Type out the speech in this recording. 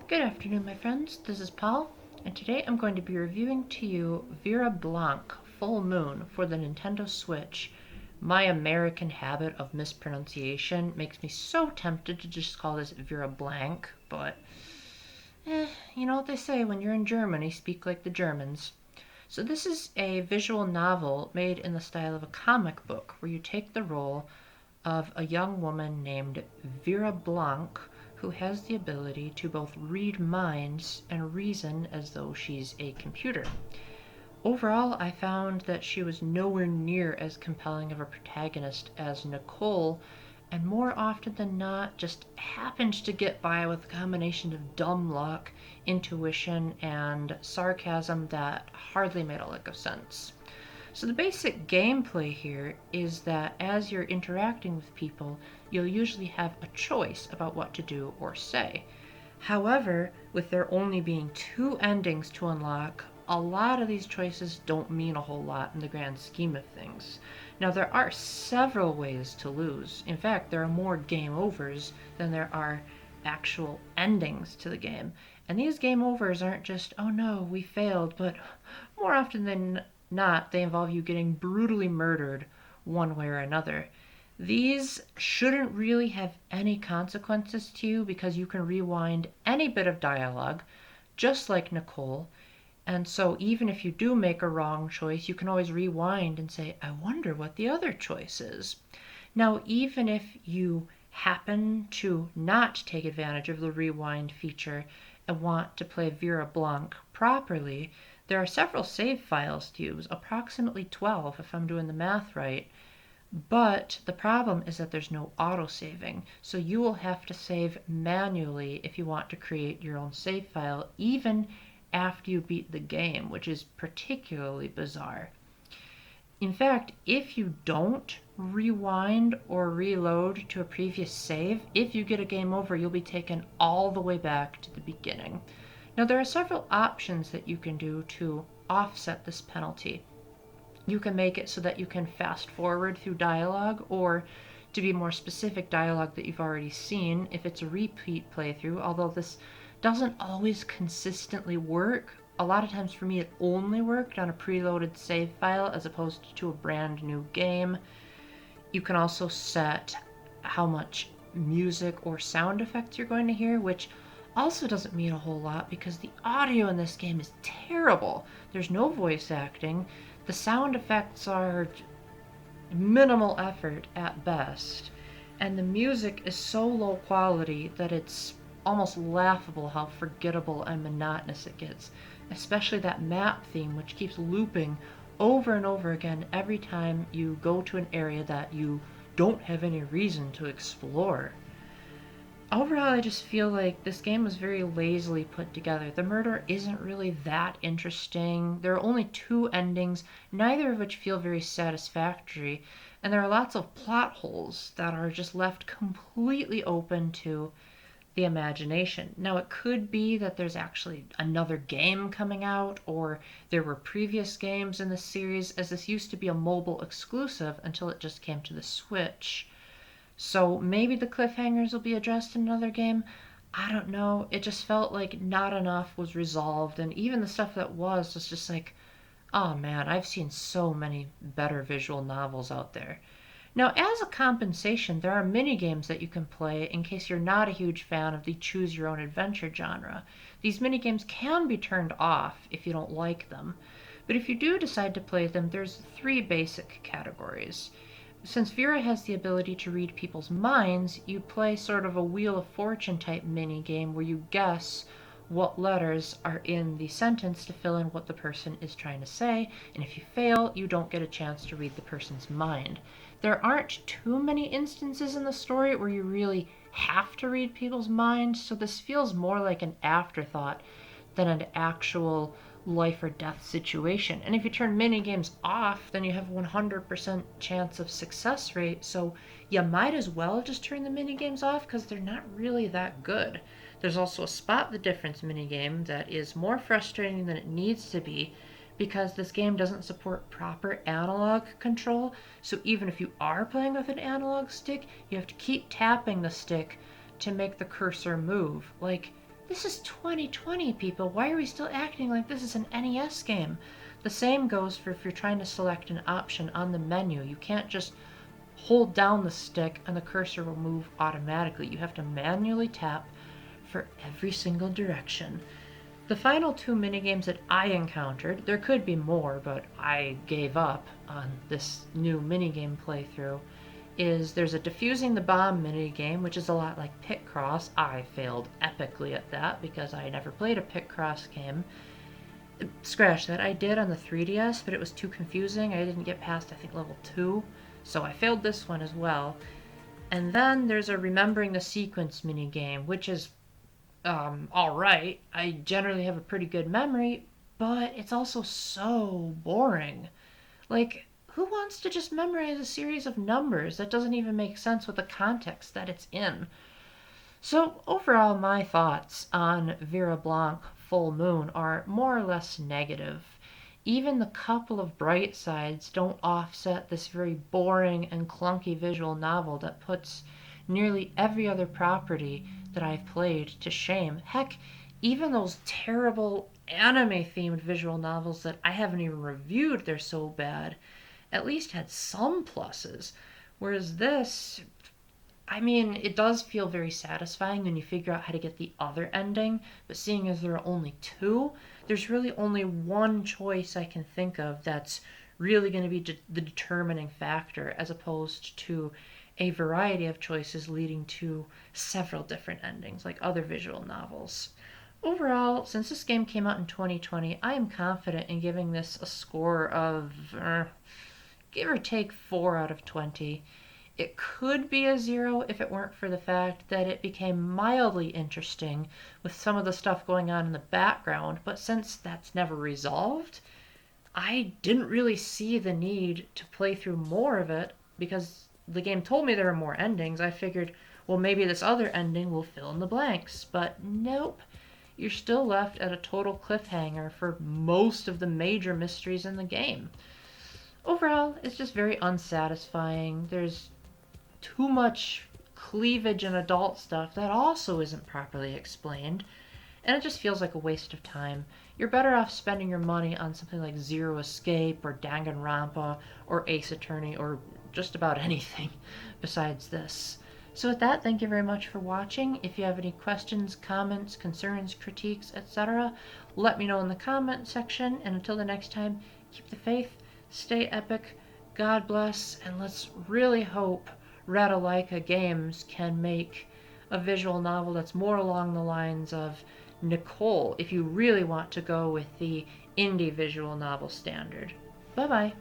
Good afternoon, my friends. This is Paul, and today I'm going to be reviewing to you Vera Blanc Full Moon for the Nintendo Switch. My American habit of mispronunciation makes me so tempted to just call this Vera Blanc, but you know what they say, when you're in Germany, speak like the Germans. So this is a visual novel made in the style of a comic book where you take the role of a young woman named Vera Blanc who has the ability to both read minds and reason as though she's a computer. Overall, I found that she was nowhere near as compelling of a protagonist as Nicole, and more often than not just happened to get by with a combination of dumb luck, intuition, and sarcasm that hardly made a lick of sense. So the basic gameplay here is that as you're interacting with people, you'll usually have a choice about what to do or say. However, with there only being two endings to unlock, a lot of these choices don't mean a whole lot in the grand scheme of things. Now, there are several ways to lose. In fact, there are more game overs than there are actual endings to the game. And these game overs aren't just, oh no, we failed, but more often than not, they involve you getting brutally murdered one way or another. These shouldn't really have any consequences to you because you can rewind any bit of dialogue, just like Nicole. And so even if you do make a wrong choice, you can always rewind and say, I wonder what the other choice is. Now, even if you happen to not take advantage of the rewind feature and want to play Vera Blanc properly, there are several save files to use, approximately 12 if I'm doing the math right. But the problem is that there's no auto-saving, so you will have to save manually if you want to create your own save file, even after you beat the game, which is particularly bizarre. In fact, if you don't rewind or reload to a previous save, if you get a game over, you'll be taken all the way back to the beginning. Now, there are several options that you can do to offset this penalty. You can make it so that you can fast forward through dialogue, or to be more specific, dialogue that you've already seen if it's a repeat playthrough, although this doesn't always consistently work. A lot of times for me it only worked on a preloaded save file as opposed to a brand new game. You can also set how much music or sound effects you're going to hear, which also doesn't mean a whole lot because the audio in this game is terrible. There's no voice acting. The sound effects are minimal effort at best, and the music is so low quality that it's almost laughable how forgettable and monotonous it gets, especially that map theme, which keeps looping over and over again every time you go to an area that you don't have any reason to explore. Overall, I just feel like this game was very lazily put together. The murder isn't really that interesting. There are only two endings, neither of which feel very satisfactory, and there are lots of plot holes that are just left completely open to the imagination. Now, it could be that there's actually another game coming out, or there were previous games in the series, as this used to be a mobile exclusive until it just came to the Switch. So maybe the cliffhangers will be addressed in another game. I don't know. It just felt like not enough was resolved, and even the stuff that was just like, oh man, I've seen so many better visual novels out there. Now, as a compensation, there are mini games that you can play in case you're not a huge fan of the choose your own adventure genre. These mini games can be turned off if you don't like them, but if you do decide to play them, there's three basic categories. Since Vera has the ability to read people's minds, you play sort of a Wheel of Fortune type mini game where you guess what letters are in the sentence to fill in what the person is trying to say, and if you fail, you don't get a chance to read the person's mind. There aren't too many instances in the story where you really have to read people's minds, so this feels more like an afterthought than an actual life or death situation. And if you turn mini games off, then you have 100% chance of success rate, so you might as well just turn the mini games off because they're not really that good. There's also a spot the difference mini game that is more frustrating than it needs to be because this game doesn't support proper analog control. So even if you are playing with an analog stick, you have to keep tapping the stick to make the cursor move. Like, This is 2020, people. Why are we still acting like this is an NES game? The same goes for if you're trying to select an option on the menu. You can't just hold down the stick and the cursor will move automatically. You have to manually tap for every single direction. The final two minigames that I encountered, there could be more, but I gave up on this new minigame playthrough, is there's a defusing the bomb minigame, which is a lot like Picross. I failed epically at that because I never played a Picross game. Scratch that, I did on the 3DS, but it was too confusing. I didn't get past, I think, level 2, so I failed this one as well. And then there's a remembering the sequence minigame, which is alright. I generally have a pretty good memory, but it's also so boring. Like, who wants to just memorize a series of numbers that doesn't even make sense with the context that it's in? So, overall, my thoughts on Vera Blanc Full Moon are more or less negative. Even the couple of bright sides don't offset this very boring and clunky visual novel that puts nearly every other property that I've played to shame. Heck, even those terrible anime-themed visual novels that I haven't even reviewed, they're so bad, at least had some pluses. Whereas this, I mean, it does feel very satisfying when you figure out how to get the other ending, but seeing as there are only two, there's really only one choice I can think of that's really going to be the determining factor, as opposed to a variety of choices leading to several different endings, like other visual novels. Overall, since this game came out in 2020, I am confident in giving this a score of, give or take, 4 out of 20. It could be a 0 if it weren't for the fact that it became mildly interesting with some of the stuff going on in the background, but since that's never resolved, I didn't really see the need to play through more of it because the game told me there were more endings. I figured, well, maybe this other ending will fill in the blanks, but nope. You're still left at a total cliffhanger for most of the major mysteries in the game. Overall, it's just very unsatisfying. There's too much cleavage and adult stuff that also isn't properly explained, and it just feels like a waste of time. You're better off spending your money on something like Zero Escape or Danganronpa or Ace Attorney or just about anything besides this. So with that, thank you very much for watching. If you have any questions, comments, concerns, critiques, etc., let me know in the comment section, and until the next time, keep the faith, stay epic, God bless, and let's really hope Radalaika Games can make a visual novel that's more along the lines of Nicole, if you really want to go with the indie visual novel standard. Bye bye.